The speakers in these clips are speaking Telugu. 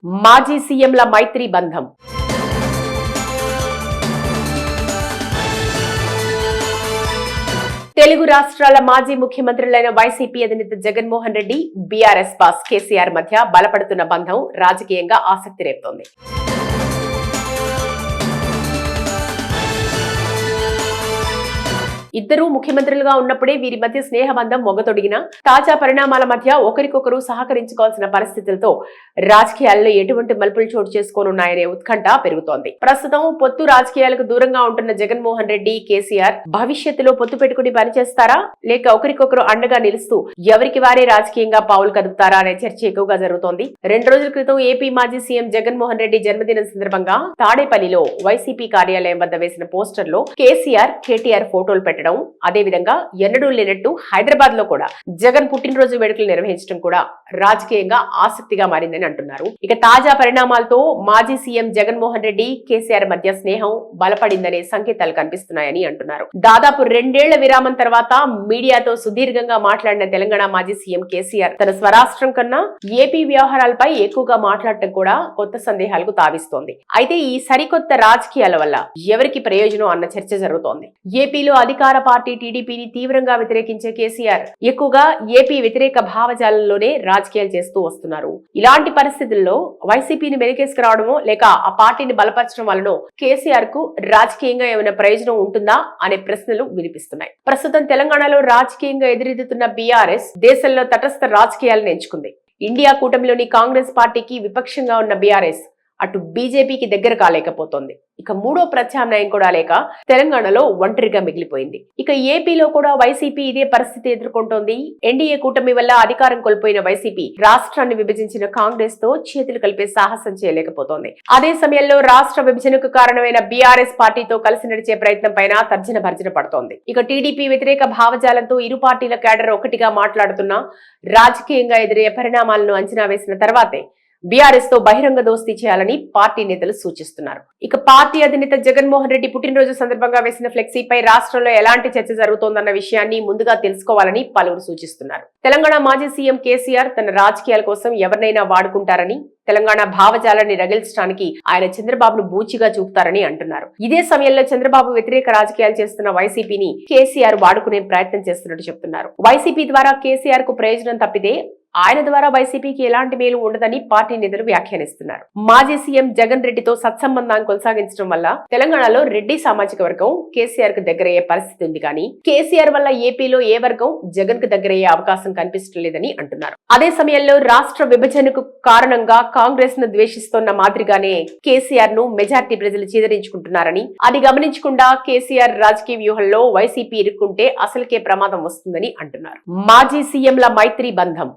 మాజీ సీఎంల మైత్రి బంధం. తెలుగు రాష్ట్రాల మాజీ ముఖ్యమంత్రులైన వైసీపీ అధినేత జగన్మోహన్ రెడ్డి, బీఆర్ఎస్ బాస్ కేసీఆర్ మధ్య బలపడుతున్న బంధం రాజకీయంగా ఆసక్తి రేపుతోంది. ఇద్దరూ ముఖ్యమంత్రులుగా ఉన్నప్పుడే వీరి మధ్య స్నేహబంధం మొగతొడిగిన తాజా పరిణామాల మధ్య ఒకరికొకరు సహకరించుకోవాల్సిన పరిస్థితులతో రాజకీయాల్లో ఎటువంటి మలుపులు చోటు చేసుకోనున్నాయనే ఉత్కంఠ పెరుగుతోంది. ప్రస్తుతం పొత్తు రాజకీయాలకు దూరంగా ఉంటున్న జగన్మోహన్ రెడ్డి, కేసీఆర్ భవిష్యత్తులో పొత్తు పెట్టుకుని పనిచేస్తారా లేక ఒకరికొకరు అండగా నిలుస్తూ ఎవరికి వారే రాజకీయంగా పావులు కదుపుతారా అనే చర్చ ఎక్కువగా జరుగుతోంది. 2 రోజుల క్రితం ఏపీ మాజీ సీఎం జగన్మోహన్ రెడ్డి జన్మదినం సందర్భంగా తాడేపల్లిలో వైసీపీ కార్యాలయం వద్ద వేసిన పోస్టర్ లో కేసీఆర్, కేటీఆర్ ఫోటోలు పెట్టడం, అదే విధంగా ఎన్నడూ లేనట్టు హైదరాబాద్ లో కూడా జగన్ పుట్టినరోజు వేడుకలు నిర్వహించడం కూడా రాజకీయంగా ఆసక్తిగా మారిందని అంటున్నారు. ఇక తాజా పరిణామాలతో మాజీ సీఎం జగన్మోహన్ రెడ్డి, కేసీఆర్ మధ్య స్నేహం బలపడిందనే సంకేతాలు కనిపిస్తున్నాయని అంటున్నారు. దాదాపు 2 ఏళ్ల విరామం తర్వాత మీడియాతో సుదీర్ఘంగా మాట్లాడిన తెలంగాణ మాజీ సీఎం కేసీఆర్ తన స్వరాష్ట్రం కన్నా ఏపీ వ్యవహారాలపై ఎక్కువగా మాట్లాడటం కూడా కొత్త సందేహాలకు తావిస్తోంది. అయితే ఈ సరికొత్త రాజకీయాల వల్ల ఎవరికి ప్రయోజనం అన్న చర్చ జరుగుతోంది. ఏపీలో అధికార పార్టీ టీడీపీని తీవ్రంగా వ్యతిరేకించే కేసీఆర్ ఎక్కువగా ఏపీ వ్యతిరేక భావజాలంలోనే రాజకీయాలు చేస్తూ వస్తున్నారు. ఇలాంటి పరిస్థితుల్లో వైసీపీని వెనకేసుకురావడమో లేక ఆ పార్టీని బలపరచడం వలన కేసీఆర్ కు రాజకీయంగా ఏమైనా ప్రయోజనం ఉంటుందా అనే ప్రశ్నలు వినిపిస్తున్నాయి. ప్రస్తుతం తెలంగాణలో రాజకీయంగా ఎదురెదుతున్న బీఆర్ఎస్ దేశంలో తటస్థ రాజకీయాలను ఎంచుకుంది. ఇండియా కూటమిలోని కాంగ్రెస్ పార్టీకి విపక్షంగా ఉన్న బీఆర్ఎస్ అటు బీజేపీకి దగ్గర కాలేకపోతోంది. ఇక మూడో ప్రత్యామ్నాయం కూడా లేక తెలంగాణలో ఒంటరిగా మిగిలిపోయింది. ఇక ఏపీలో కూడా వైసీపీ ఇదే పరిస్థితి ఎదుర్కొంటోంది. ఎన్డీఏ కూటమి వల్ల అధికారం కోల్పోయిన వైసీపీ రాష్ట్రాన్ని విభజించిన కాంగ్రెస్ తో చేతులు కలిపే సాహసం చేయలేకపోతోంది. అదే సమయంలో రాష్ట్ర విభజనకు కారణమైన బీఆర్ఎస్ పార్టీతో కలిసి నడిచే ప్రయత్నం పైన తర్జన భర్జన పడుతోంది. ఇక టీడీపీ వ్యతిరేక భావజాలంతో ఇరు పార్టీల కేడర్ ఒకటిగా మాట్లాడుతున్నా రాజకీయంగా ఎదురయ్యే పరిణామాలను అంచనా వేసిన తర్వాతే బీఆర్ఎస్ తో బహిరంగ దోస్తీ చేయాలని పార్టీ నేతలు సూచిస్తున్నారు. ఇక పార్టీ అధినేత జగన్మోహన్ రెడ్డి పుట్టినరోజు సందర్భంగా వేసిన ఫ్లెక్సీపై రాష్ట్రంలో ఎలాంటి చర్చ జరుగుతోందన్న విషయాన్ని ముందుగా తెలుసుకోవాలని పలువురు సూచిస్తున్నారు. తెలంగాణ మాజీ సీఎం కేసీఆర్ తన రాజకీయాల కోసం ఎవరినైనా వాడుకుంటారని, తెలంగాణ భావజాలాన్ని రగిల్చడానికి ఆయన చంద్రబాబును బూచిగా చూపుతారని అంటున్నారు. ఇదే సమయంలో చంద్రబాబు వ్యతిరేక రాజకీయాలు చేస్తున్న వైసీపీని కేసీఆర్ వాడుకునే ప్రయత్నం చేస్తున్నట్టు చెప్తున్నారు. వైసీపీ ద్వారా కేసీఆర్ కు ప్రయోజనం తప్పితే ఆయన ద్వారా వైసీపీకి ఎలాంటి మేలు ఉండదని పార్టీ నేతలు వ్యాఖ్యానిస్తున్నారు. మాజీ సీఎం జగన్ రెడ్డితో సత్సంబంధాన్ని కొనసాగించడం వల్ల తెలంగాణలో రెడ్డి సామాజిక వర్గం కేసీఆర్ కు దగ్గరయ్యే పరిస్థితి ఉంది కానీ కేసీఆర్ వల్ల ఏపీలో ఏ వర్గం జగన్ కు దగ్గరయ్యే అవకాశం కనిపించడం లేదని అంటున్నారు. అదే సమయంలో రాష్ట్ర విభజనకు కారణంగా కాంగ్రెస్ ను ద్వేషిస్తున్న మాదిరిగానే కేసీఆర్ ను మెజార్టీ ప్రజలు చీదరించుకుంటున్నారని, అది గమనించకుండా కేసీఆర్ రాజకీయ వ్యూహంలో వైసీపీ ఇరుక్కుంటే అసలుకే ప్రమాదం వస్తుందని అంటున్నారు. మాజీ సీఎంల మైత్రి బంధం.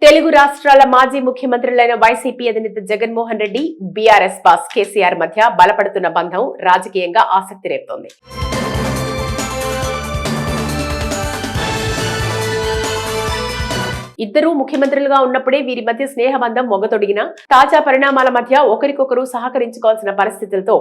తెలుగు రాష్ట్రాల మాజీ ముఖ్యమంత్రులైన వైసీపీ అధినేత జగన్మోహన్ రెడ్డి, బీఆర్ఎస్ బాస్ కేసీఆర్ మధ్య బలపడుతున్న బంధం రాజకీయంగా ఆసక్తి రేపుతోంది. ఇద్దరూ ముఖ్యమంత్రులుగా ఉన్నప్పుడే వీరి మధ్య స్నేహబంధం మొగతొడిగిన తాజా పరిణామాల మధ్య ఒకరికొకరు సహకరించుకోవాల్సిన పరిస్థితులతో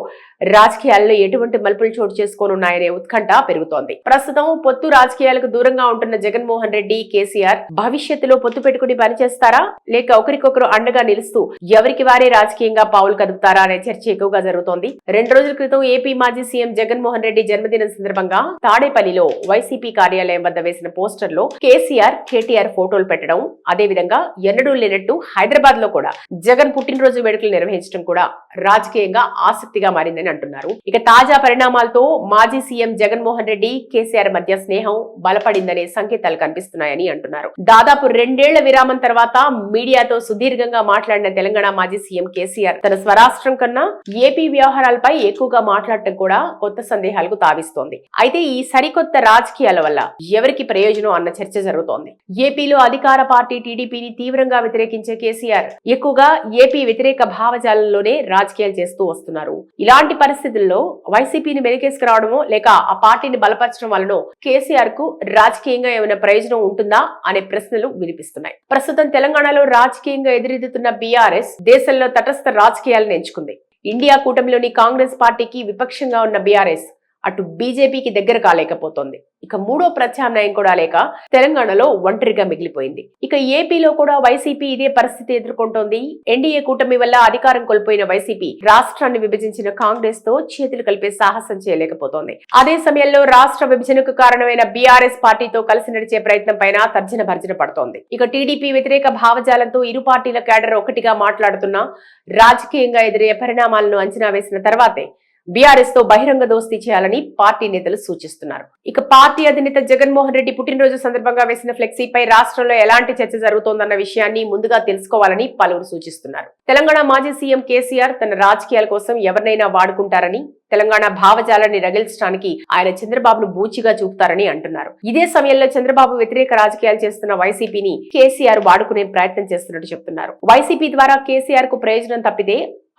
రాజకీయాల్లో ఎటువంటి మలుపులు చోటు చేసుకోనున్నాయనే ఉత్కంఠ పెరుగుతోంది. ప్రస్తుతం పొత్తు రాజకీయాలకు దూరంగా ఉంటున్న జగన్మోహన్ రెడ్డి, కేసీఆర్ భవిష్యత్తులో పొత్తు పెట్టుకుని పనిచేస్తారా లేక ఒకరికొకరు అండగా నిలుస్తూ ఎవరికి వారే రాజకీయంగా పావులు కదుపుతారా అనే చర్చ ఎక్కువగా జరుగుతోంది. 2 రోజుల క్రితం ఏపీ మాజీ సీఎం జగన్మోహన్ రెడ్డి జన్మదినం సందర్భంగా తాడేపల్లిలో వైసీపీ కార్యాలయం వద్ద వేసిన పోస్టర్ లో కేసీఆర్, కేటీఆర్ ఫోటోలు పెట్టడం, అదే విధంగా ఎన్నడూ లేనట్టు హైదరాబాద్ లో కూడా జగన్ పుట్టినరోజు వేడుకలు నిర్వహించడం కూడా రాజకీయంగా ఆసక్తిగా మారిందని అంటున్నారు. ఇక తాజా పరిణామాలతో మాజీ సీఎం జగన్మోహన్ రెడ్డి, కేసీఆర్ మధ్య స్నేహం బలపడిందనే సంకేతాలు కనిపిస్తున్నాయని అంటున్నారు. దాదాపు 2 ఏళ్ల విరామం తర్వాత మీడియాతో సుదీర్ఘంగా మాట్లాడిన తెలంగాణ మాజీ సీఎం కేసీఆర్ తన స్వరాష్ట్రం కన్నా ఏపీ వ్యవహారాలపై ఎక్కువగా మాట్లాడటం కూడా కొత్త సందేహాలకు తావిస్తోంది. అయితే ఈ సరికొత్త రాజకీయాల వల్ల ఎవరికి ప్రయోజనం అన్న చర్చ జరుగుతోంది. ఏపీలో అధికార పార్టీ టీడీపీని తీవ్రంగా వ్యతిరేకించే కేసీఆర్ ఎక్కువగా ఏపీ వ్యతిరేక భావజాలంలోనే రాజకీయాలు చేస్తూ వస్తున్నారు. ఇలాంటి పరిస్థితుల్లో వైసీపీని వెనకేసుకురావడమో లేక ఆ పార్టీని బలపరచడం వలన కేసీఆర్ కు రాజకీయంగా ఏమైనా ప్రయోజనం ఉంటుందా అనే ప్రశ్నలు వినిపిస్తున్నాయి. ప్రస్తుతం తెలంగాణలో రాజకీయంగా ఎదురెదుతున్న బీఆర్ఎస్ దేశంలో తటస్థ రాజకీయాలను ఎంచుకుంది. ఇండియా కూటమిలోని కాంగ్రెస్ పార్టీకి విపక్షంగా ఉన్న బీఆర్ఎస్ అటు బీజేపీకి దగ్గర కాలేకపోతోంది. ఇక మూడో ప్రత్యామ్నాయం కూడా లేక తెలంగాణలో ఒంటరిగా మిగిలిపోయింది. ఇక ఏపీలో కూడా వైసీపీ ఇదే పరిస్థితి ఎదుర్కొంటోంది. ఎన్డీఏ కూటమి వల్ల అధికారం కోల్పోయిన వైసీపీ రాష్ట్రాన్ని విభజించిన కాంగ్రెస్ తో చేతులు కలిపే సాహసం చేయలేకపోతోంది. అదే సమయంలో రాష్ట్ర విభజనకు కారణమైన బీఆర్ఎస్ పార్టీతో కలిసి నడిచే ప్రయత్నం పైన తర్జన భర్జన పడుతోంది. ఇక టీడీపీ వ్యతిరేక భావజాలంతో ఇరు పార్టీల క్యాడర్ ఒకటిగా మాట్లాడుతున్నా రాజకీయంగా ఎదురయ్యే పరిణామాలను అంచనా వేసిన తర్వాతే బీఆర్ఎస్ తో బహిరంగ దోస్తీ చేయాలని పార్టీ నేతలు సూచిస్తున్నారు. ఇక పార్టీ అధినేత జగన్మోహన్ రెడ్డి పుట్టినరోజు సందర్భంగా వేసిన ఫ్లెక్సీపై రాష్ట్రంలో ఎలాంటి చర్చ జరుగుతోందన్న విషయాన్ని ముందుగా తెలుసుకోవాలని పలువురు సూచిస్తున్నారు. తెలంగాణ మాజీ సీఎం కేసీఆర్ తన రాజకీయాల కోసం ఎవరినైనా వాడుకుంటారని, తెలంగాణ భావజాలాన్ని రగిల్చడానికి ఆయన చంద్రబాబును బూచిగా చూపుతారని అంటున్నారు. ఇదే సమయంలో చంద్రబాబు వ్యతిరేక రాజకీయాలు చేస్తున్న వైసీపీని కేసీఆర్ వాడుకునే ప్రయత్నం చేస్తున్నట్టు చెప్తున్నారు. వైసీపీ ద్వారా కేసీఆర్ కు ప్రయోజనం తప్పితే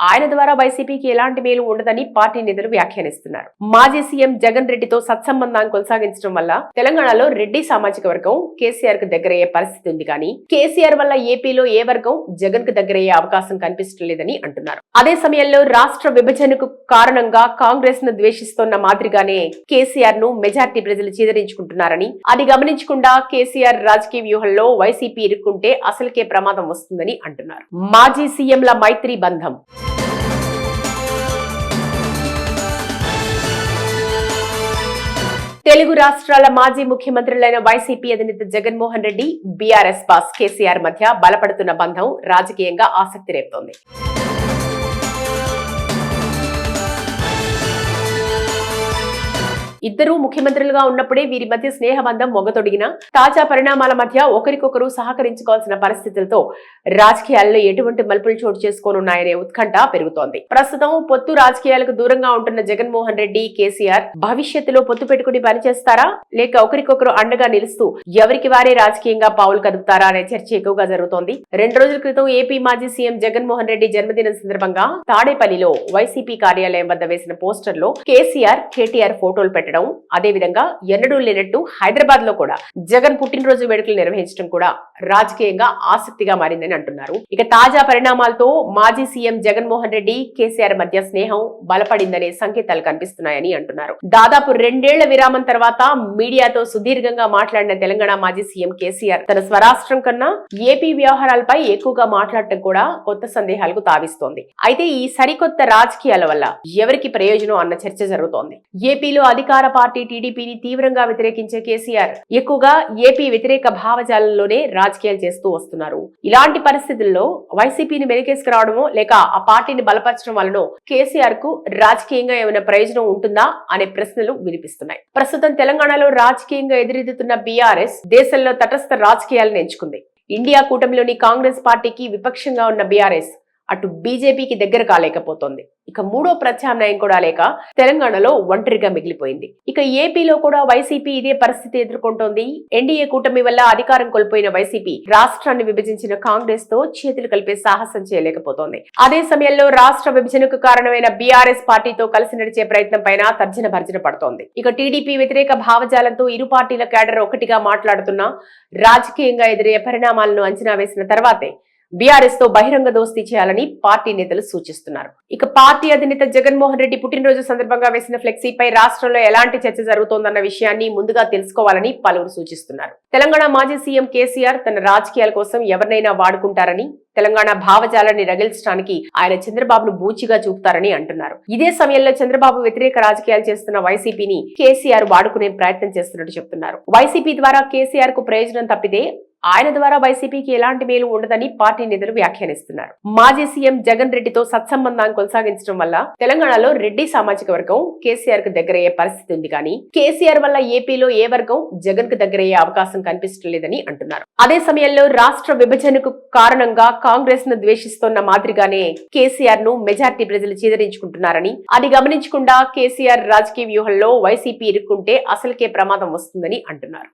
ఆయన ద్వారా వైసీపీకి ఎలాంటి మేలు ఉండదని పార్టీ నేతలు వ్యాఖ్యానిస్తున్నారు. మాజీ సీఎం జగన్ రెడ్డితో సత్సంబంధాన్ని కొనసాగించడం వల్ల తెలంగాణలో రెడ్డి సామాజిక వర్గం కేసీఆర్ కు దగ్గరయ్యే పరిస్థితి ఉంది. కానీ కేసీఆర్ వల్ల ఏపీలో ఏ వర్గం జగన్ కు దగ్గరయ్యే అవకాశం కనిపించడం లేదని అంటున్నారు. అదే సమయంలో రాష్ట్ర విభజనకు కారణంగా కాంగ్రెస్ ను ద్వేషిస్తున్న మాదిరిగానే కేసీఆర్ ను మెజార్టీ ప్రజలు చీదరించుకుంటున్నారని, అది గమనించకుండా కేసీఆర్ రాజకీయ వ్యూహంలో వైసీపీ ఇరుక్కుంటే అసలుకే ప్రమాదం వస్తుందని అంటున్నారు. మాజీ సీఎంల మైత్రి బంధం. తెలుగు రాష్ట్రాల మాజీ ముఖ్యమంత్రులైన వైసీపీ అధినేత జగన్మోహన్ రెడ్డి, బీఆర్ఎస్ బాస్ కేసీఆర్ మధ్య బలపడుతున్న బంధం రాజకీయంగా ఆసక్తి రేపుతోంది. ఇద్దరూ ముఖ్యమంత్రులుగా ఉన్నప్పుడే వీరి మధ్య స్నేహబంధం మొగతొడిగిన తాజా పరిణామాల మధ్య ఒకరికొకరు సహకరించుకోవాల్సిన పరిస్థితులతో రాజకీయాల్లో ఎటువంటి మలుపులు చోటు చేసుకోనున్నాయనే ఉత్కంఠ పెరుగుతోంది. ప్రస్తుతం పొత్తు రాజకీయాలకు దూరంగా ఉంటున్న జగన్మోహన్ రెడ్డి, కేసీఆర్ భవిష్యత్తులో పొత్తు పెట్టుకుని పనిచేస్తారా, లేక ఒకరికొకరు అండగా నిలుస్తూ ఎవరికి వారే రాజకీయంగా పావులు కదుపుతారా అనే చర్చ ఎక్కువగా జరుగుతోంది. 2 రోజుల క్రితం ఏపీ మాజీ సీఎం జగన్మోహన్ రెడ్డి జన్మదినం సందర్భంగా తాడేపల్లిలో వైసీపీ కార్యాలయం వద్ద వేసిన పోస్టర్ లో కేసీఆర్, కేటీఆర్ ఫోటోలు పెట్టడం, అదే విధంగా ఎన్నడూ లేనట్టు హైదరాబాద్ లో కూడా జగన్ పుట్టినరోజు వేడుకలు నిర్వహించడం కూడా రాజకీయంగా ఆసక్తిగా మారిందని అంటున్నారు. ఇక తాజా పరిణామాలతో మాజీ సీఎం జగన్మోహన్ రెడ్డి, కేసీఆర్ మధ్య స్నేహం బలపడిందనే సంకేతాలు కనిపిస్తున్నాయని అంటున్నారు. దాదాపు 2 ఏళ్ల విరామం తర్వాత మీడియాతో సుదీర్ఘంగా మాట్లాడిన తెలంగాణ మాజీ సీఎం కేసీఆర్ తన స్వరాష్ట్రం కన్నా ఏపీ వ్యవహారాలపై ఎక్కువగా మాట్లాడటం కూడా కొత్త సందేహాలకు తావిస్తోంది. అయితే ఈ సరికొత్త రాజకీయాల వల్ల ఎవరికి ప్రయోజనం అన్న చర్చ జరుగుతోంది. ఏపీలో అధికార పార్టీ టీడీపీని తీవ్రంగా వ్యతిరేకించే కేసీఆర్ ఎక్కువగా ఏపీ వ్యతిరేక భావజాలంలోనే రాజకీయాలు చేస్తూ వస్తున్నారు. ఇలాంటి పరిస్థితుల్లో వైసీపీని వెనకేసుకురావడమో లేక ఆ పార్టీని బలపరచడం వలన కేసీఆర్ కు రాజకీయంగా ఏమైనా ప్రయోజనం ఉంటుందా అనే ప్రశ్నలు వినిపిస్తున్నాయి. ప్రస్తుతం తెలంగాణలో రాజకీయంగా ఎదురెదుతున్న బీఆర్ఎస్ దేశంలో తటస్థ రాజకీయాలను ఎంచుకుంది. ఇండియా కూటమిలోని కాంగ్రెస్ పార్టీకి విపక్షంగా ఉన్న బీఆర్ఎస్ అటు బీజేపీకి దగ్గర కాలేకపోతోంది. ఇక మూడో ప్రత్యామ్నాయం కూడా లేక తెలంగాణలో ఒంటరిగా మిగిలిపోయింది. ఇక ఏపీలో కూడా వైసీపీ ఇదే పరిస్థితి ఎదుర్కొంటోంది. ఎన్డీఏ కూటమి వల్ల అధికారం కోల్పోయిన వైసీపీ రాష్ట్రాన్ని విభజించిన కాంగ్రెస్ తో చేతులు కలిపే సాహసం చేయలేకపోతోంది. అదే సమయంలో రాష్ట్ర విభజనకు కారణమైన బీఆర్ఎస్ పార్టీతో కలిసి నడిచే ప్రయత్నం పైన తర్జన భర్జన పడుతోంది. ఇక టీడీపీ వ్యతిరేక భావజాలంతో ఇరు పార్టీల క్యాడర్ ఒకటిగా మాట్లాడుతున్నా రాజకీయంగా ఎదురయ్యే పరిణామాలను అంచనా వేసిన తర్వాతే బీఆర్ఎస్ తో బహిరంగ దోస్తీ చేయాలని పార్టీ నేతలు సూచిస్తున్నారు. ఇక పార్టీ అధినేత జగన్మోహన్ రెడ్డి పుట్టినరోజు సందర్భంగా వేసిన ఫ్లెక్సీపై రాష్ట్రంలో ఎలాంటి చర్చ జరుగుతోందన్న విషయాన్ని ముందుగా తెలుసుకోవాలని పలువురు సూచిస్తున్నారు. తెలంగాణ మాజీ సీఎం కేసీఆర్ తన రాజకీయాల కోసం ఎవరినైనా వాడుకుంటారని, తెలంగాణ భావజాలాన్ని రగిల్చడానికి ఆయన చంద్రబాబును బూచిగా చూపుతారని అంటున్నారు. ఇదే సమయంలో చంద్రబాబు వ్యతిరేక రాజకీయాలు చేస్తున్న వైసీపీని కేసీఆర్ వాడుకునే ప్రయత్నం చేస్తున్నట్టు చెప్తున్నారు. వైసీపీ ద్వారా కేసీఆర్ కు ప్రయోజనం తప్పితే ఆయన ద్వారా వైసీపీకి ఎలాంటి మేలు ఉండదని పార్టీ నేతలు వ్యాఖ్యానిస్తున్నారు. మాజీ సీఎం జగన్ రెడ్డితో సత్సంబంధాన్ని కొనసాగించడం వల్ల తెలంగాణలో రెడ్డి సామాజిక వర్గం కేసీఆర్ కు దగ్గరయ్యే పరిస్థితి ఉంది. కానీ కేసీఆర్ వల్ల ఏపీలో ఏ వర్గం జగన్ కు దగ్గరయ్యే అవకాశం కనిపించడం లేదని అంటున్నారు. అదే సమయంలో రాష్ట్ర విభజనకు కారణంగా కాంగ్రెస్ ను ద్వేషిస్తున్న మాదిరిగానే కేసీఆర్ ను మెజార్టీ ప్రజలు చీదరించుకుంటున్నారని, అది గమనించకుండా కేసీఆర్ రాజకీయ వ్యూహంలో వైసీపీ ఇరుక్కుంటే అసలుకే ప్రమాదం వస్తుందని అంటున్నారు.